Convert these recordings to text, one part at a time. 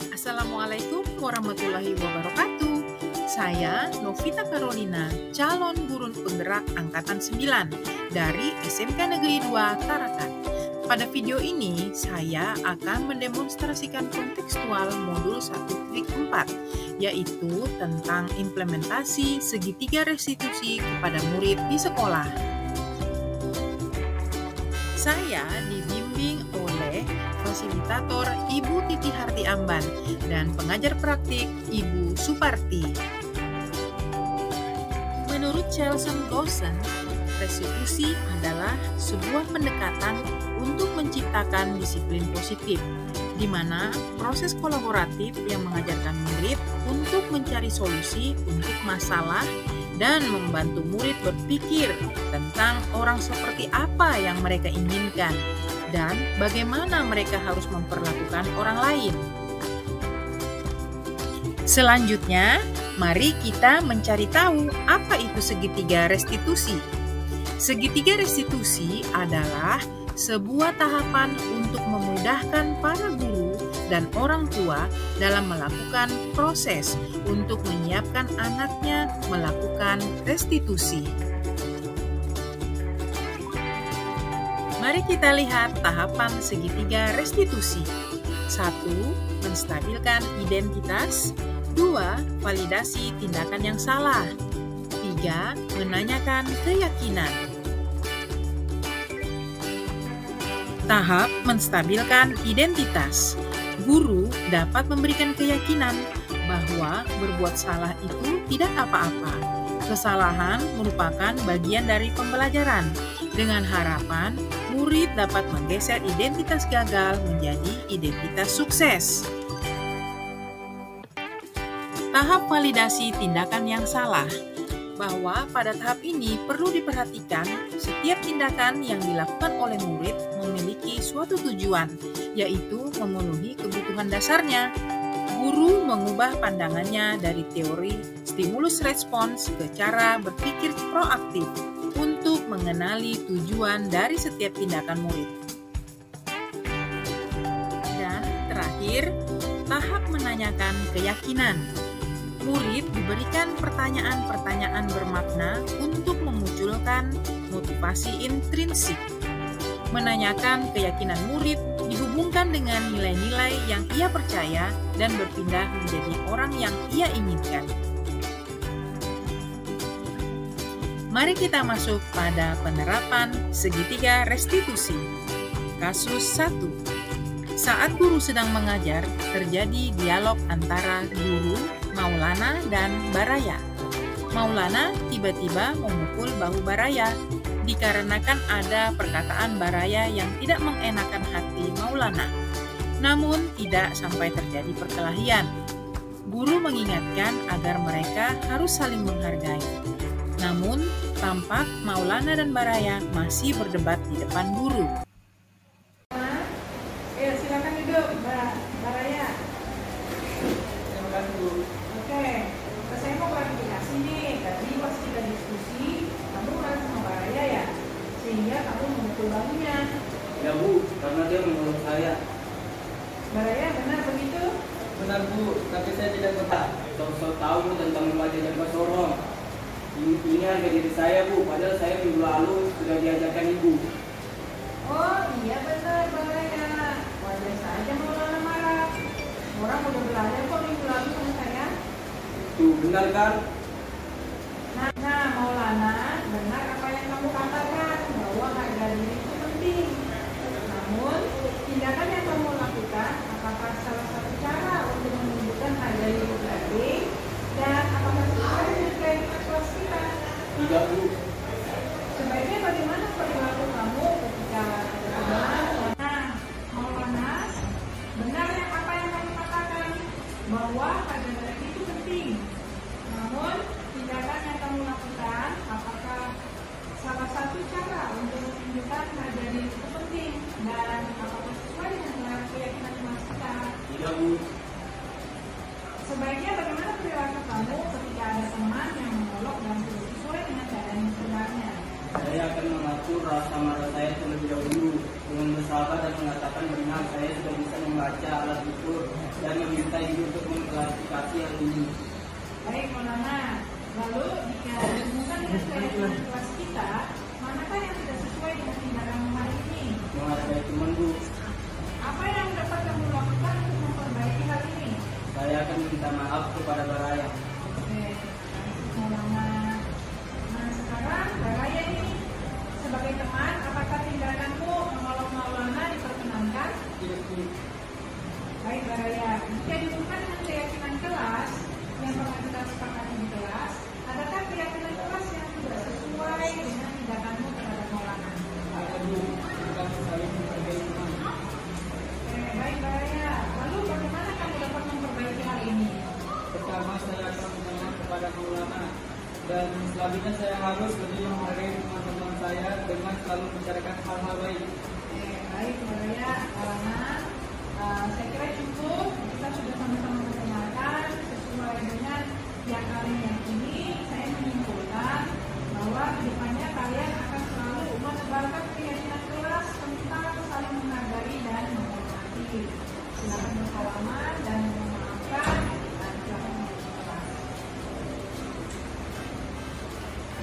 Assalamualaikum warahmatullahi wabarakatuh. Saya Novita Carolina, calon guru penggerak Angkatan 9 dari SMK Negeri 2 Tarakan. Pada video ini, saya akan mendemonstrasikan kontekstual modul 1.4, yaitu tentang implementasi segitiga restitusi kepada murid di sekolah. Saya dibimbing oleh fasilitator Ibu Titi Harti Amban dan pengajar praktik Ibu Suparti. Menurut Chelson-Gaussen, restitusi adalah sebuah pendekatan untuk menciptakan disiplin positif, di mana proses kolaboratif yang mengajarkan murid untuk mencari solusi untuk masalah dan membantu murid berpikir tentang orang seperti apa yang mereka inginkan dan bagaimana mereka harus memperlakukan orang lain. Selanjutnya, mari kita mencari tahu apa itu segitiga restitusi. Segitiga restitusi adalah sebuah tahapan untuk memudahkan para guru dan orang tua dalam melakukan proses untuk menyiapkan anaknya melakukan restitusi. Mari kita lihat tahapan segitiga restitusi. 1. Menstabilkan identitas. 2. Validasi tindakan yang salah. 3. Menanyakan keyakinan. Tahap menstabilkan identitas. Guru dapat memberikan keyakinan bahwa berbuat salah itu tidak apa-apa. Kesalahan merupakan bagian dari pembelajaran, dengan harapan murid dapat menggeser identitas gagal menjadi identitas sukses. Tahap validasi tindakan yang salah, bahwa pada tahap ini perlu diperhatikan setiap tindakan yang dilakukan oleh murid memiliki suatu tujuan, yaitu memenuhi kebutuhan dasarnya. Guru mengubah pandangannya dari teori stimulus respons ke cara berpikir proaktif untuk mengenali tujuan dari setiap tindakan murid. Dan terakhir, tahap menanyakan keyakinan. Murid diberikan pertanyaan-pertanyaan bermakna untuk memunculkan motivasi intrinsik. Menanyakan keyakinan murid dihubungkan dengan nilai-nilai yang ia percaya dan berpindah menjadi orang yang ia inginkan. Mari kita masuk pada penerapan segitiga restitusi. Kasus 1. Saat guru sedang mengajar, terjadi dialog antara guru, Maulana, dan Baraya. Maulana tiba-tiba memukul bahu Baraya, dikarenakan ada perkataan Baraya yang tidak mengenakan hati Maulana. Namun tidak sampai terjadi perkelahian. Guru mengingatkan agar mereka harus saling menghargai. Namun, tampak Maulana dan Baraya masih berdebat di depan guru. Silakan duduk, Mbak Baraya. Terima kasih, Bu. Oke, saya mau klarifikasi nih. Tadi pas kita diskusi, kamu kan sama Baraya ya? Sehingga kamu memukul bahunya. Ya, Bu, karena dia menurut saya. Baraya, benar begitu? Benar, Bu, tapi saya tidak betah. Sok-sok tahu tentang membaca dan bersorong. Ini harga diri saya, Bu, padahal saya minggu lalu sudah diajarkan Ibu. Oh iya benar Baraya. Wajar saja Maulana marah. Orang udah belajar kok minggu lalu sama saya. Tuh, benar kan? Nah Maulana, benar apa yang kamu katakan bahwa harga diri itu penting. Namun, tindakan yang kamu lakukan apakah salah satu cara untuk menunjukkan harga diri tadi? Dan apakah sesuai dengan kehidupan kelas kita? Tidak, Bu. Sebaiknya bagaimana perilaku kamu ketika berkenalan? Nah, Maulana, benar yang apa yang kamu katakan bahwa harga diri itu penting. Namun, bangga dan mengatakan benar saya sudah bisa membaca alat ukur dan meminta ibu untuk mengklarifikasi hal ini. Baik, Maulana. Lalu jika dihubungkan dengan keyakinan kelas kita, manakah yang tidak sesuai dengan tindakan hari ini? Menghargai teman, Bu. Apa yang dapat kamu lakukan untuk memperbaiki hal ini? Saya akan minta maaf kepada Baraya. Oke, Maulana. Nah, sekarang Baraya ini sebagai teman, apakah tindakanmu menolong Maulana diperkenankan? Tidak, Bu. Baik, Baraya. Jika dihubungkan dengan keyakinan kelas yang pernah kita sepakati di kelas, adakah keyakinan kelas yang tidak sesuai dengan tindakanmu terhadap Maulana? Ada, Bu. Kami saling menghargai teman. Baik, Baraya. Lalu bagaimana kamu dapat memperbaiki hal ini? Pertama, saya akan minta maaf kepada Maulana. Dan selanjutnya saya harus lebih menghargai teman-teman saya dengan selalu membicarakan hal-hal baik. Baik, Baraya. Maulana, saya kira cukup. Kita sudah sama-sama mendengarkan sesuai dengan yang kalian yakini. Saya menyimpulkan bahwa kedepannya kalian akan selalu menebarkan keyakinan kelas tentang saling menghargai dan menghormati. Silakan bersalaman dan memaafkan dan silakan menutup kelas.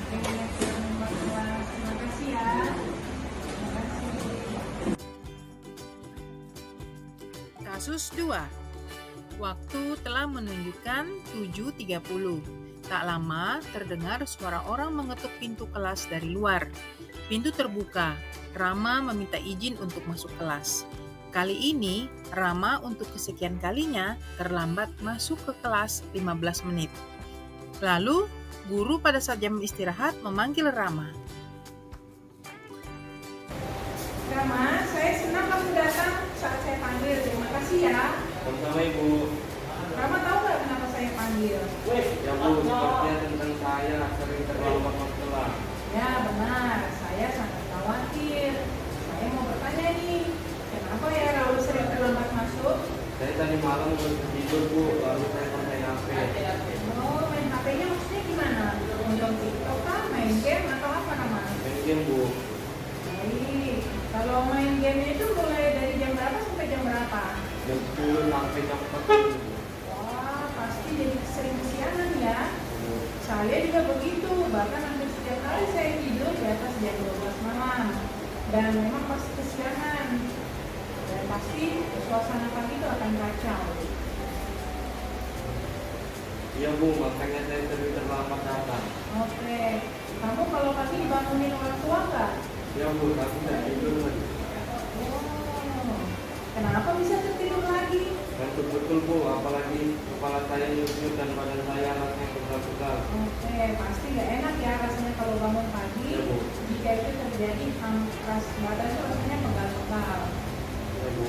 Oke, terima kasih ya. Terima kasih. Kasus 2. Waktu telah menunjukkan 7.30. Tak lama terdengar suara orang mengetuk pintu kelas dari luar. Pintu terbuka. Rama meminta izin untuk masuk kelas. Kali ini Rama untuk kesekian kalinya terlambat masuk ke kelas 15 menit. Lalu guru pada saat jam istirahat memanggil Rama. Rama, saya senang kamu datang saat saya panggil. Terima kasih ya. Sama-sama, Ibu. Rama tahu nggak kenapa saya panggil? Ya, Bu, sepertinya tentang saya sering terlambat masuk kelas. Ya benar, saya sangat khawatir. Saya mau bertanya nih, kenapa ya Raul sering terlambat masuk? Saya tadi malam belum tidur, Bu, lalu saya pakai HP. Oh, main HP-nya maksudnya gimana? Nonton TikTok kah? Main game atau apa Rama? Mungkin, Bu. Baik, kalau main game itu mulai dari jam berapa sampai jam berapa? Jam 10 sampai jam 4. Wah, pasti jadi sering kesiangan ya. Saya juga begitu, bahkan hampir setiap kali saya tidur di atas jam 12 malam. Dan memang pasti kesiangan. Dan pasti suasana pagi itu akan kacau. Iya, Bu, makanya saya sering terlambat datang. Oke, kamu kalau pagi dibangunin orang tua nggak? Ya, Bu, tapi saya tidur lagi. Oh, kenapa bisa tertidur lagi? Betul-betul, Bu, apalagi kepala saya nyut-nyut dan badan saya rasanya pegal-pegal. Oke, pasti nggak enak ya rasanya kalau bangun pagi. Ya, Bu. Jika itu terjadi, ras badan itu rasanya pegal-pegal. Ya, Bu.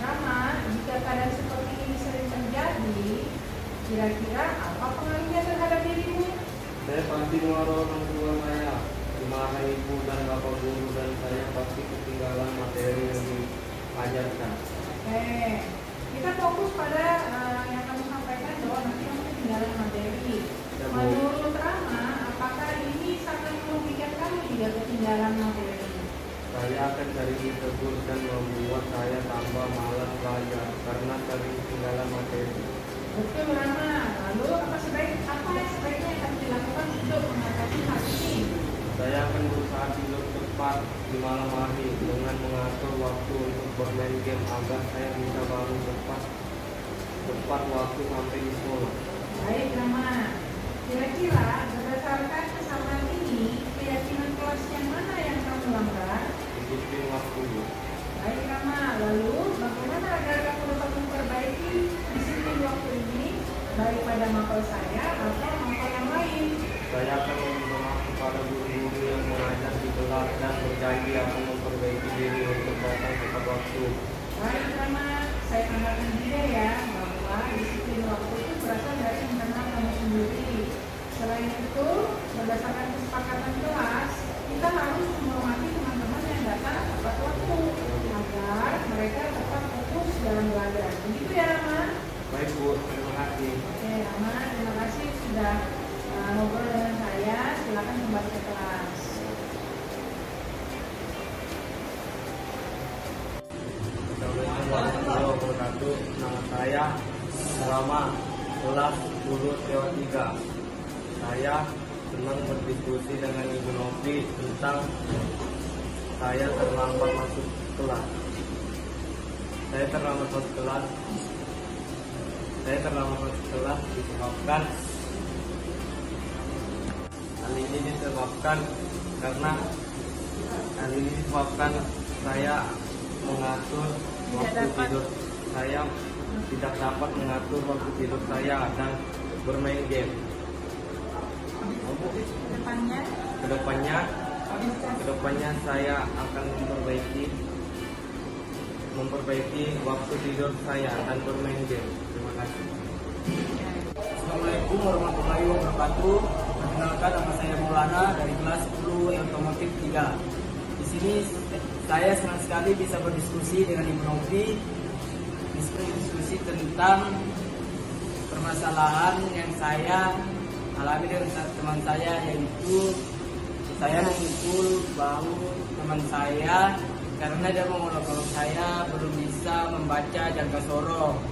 Rama, jika keadaan seperti ini sering terjadi, kira-kira apa pengaruhnya terhadap dirimu? Saya pasti marah orang tua saya, dimarahi ibu dan bapak guru, dan saya pasti ketinggalan materi yang diajarkan. Oke, kita fokus pada yang kamu sampaikan bahwa nanti kamu ketinggalan materi. Ya, Bu. Menurut Rama, apakah ini sangat merugikan kamu jika ketinggalan materi? Saya akan sering ditegur dan membuat saya tambah malas belajar karena sering ketinggalan materi. Betul Rama, lalu apa yang sebaiknya akan dilakukan untuk mengatasi hal ini? Saya akan berusaha tidur tepat di malam hari dengan mengatur waktu untuk bermain game agar saya bisa bangun tepat waktu sampai di sekolah. Baik Rama, kira-kira berdasarkan kesamaan ini, keyakinan kelas yang mana yang kamu langgar? Disiplin waktu, Bu. Baik Rama, lalu bagaimana agar kamu dapat memperbaiki disiplin waktu ini, baik pada mapel saya atau mapel yang lain? Saya akan meminta maaf kepada guru-guru yang mengajar di kelas dan berjanji akan memperbaiki diri untuk datang tepat waktu. Baik Rama, saya tambahkan juga ya bahwa disiplin waktu itu berasal dari internal kamu sendiri. Selain itu, berdasarkan kesepakatan kelas, kita harus menghormati teman-teman yang datang tepat waktu agar mereka tetap fokus dalam belajar. Begitu ya Rama? Baik, Bu, terima kasih. Oke Rama, terima kasih sudah ngobrol dengan saya. Silakan kembali ke kelas. wabarakatuh. Nama saya Rama, kelas 10-3. Saya senang berdiskusi dengan Ibu Novi tentang saya terlambat masuk kelas. Saya terlambat masuk kelas disebabkan hal ini disebabkan saya mengatur waktu tidur saya, tidak dapat mengatur waktu tidur saya dan bermain game. Kedepannya saya akan memperbaiki waktu tidur saya dan bermain game. Terima kasih. Assalamualaikum warahmatullahi wabarakatuh. Perkenalkan, nama saya Maulana dari kelas 10 Otomotif 3. Di sini saya senang sekali bisa berdiskusi dengan Ibu Novi, diskusi tentang permasalahan yang saya alami dengan teman saya, yaitu saya memukul bahu teman saya karena dia mengolok kalau saya belum bisa membaca jangka sorong.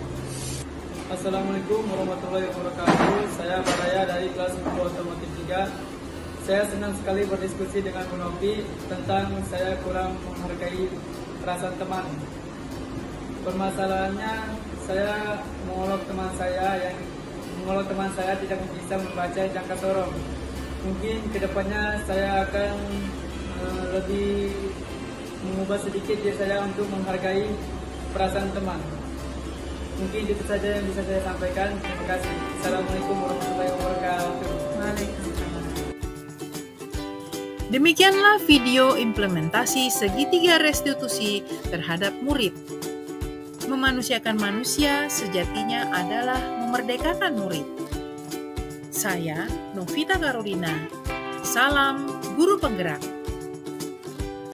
Assalamualaikum warahmatullahi wabarakatuh. Saya Baraya dari kelas 10 Otomotif 3. Saya senang sekali berdiskusi dengan Bu Novi tentang saya kurang menghargai perasaan teman. Permasalahannya, saya mengolok teman saya tidak bisa membaca jangka sorong. Mungkin kedepannya saya akan lebih mengubah sedikit diri saya untuk menghargai perasaan teman. Mungkin itu saja yang bisa saya sampaikan. Terima kasih. Assalamualaikum warahmatullahi wabarakatuh. Waalaikumsalam. Demikianlah video implementasi segitiga restitusi terhadap murid. Memanusiakan manusia sejatinya adalah memerdekakan murid. Saya, Novita Carolina. Salam Guru Penggerak.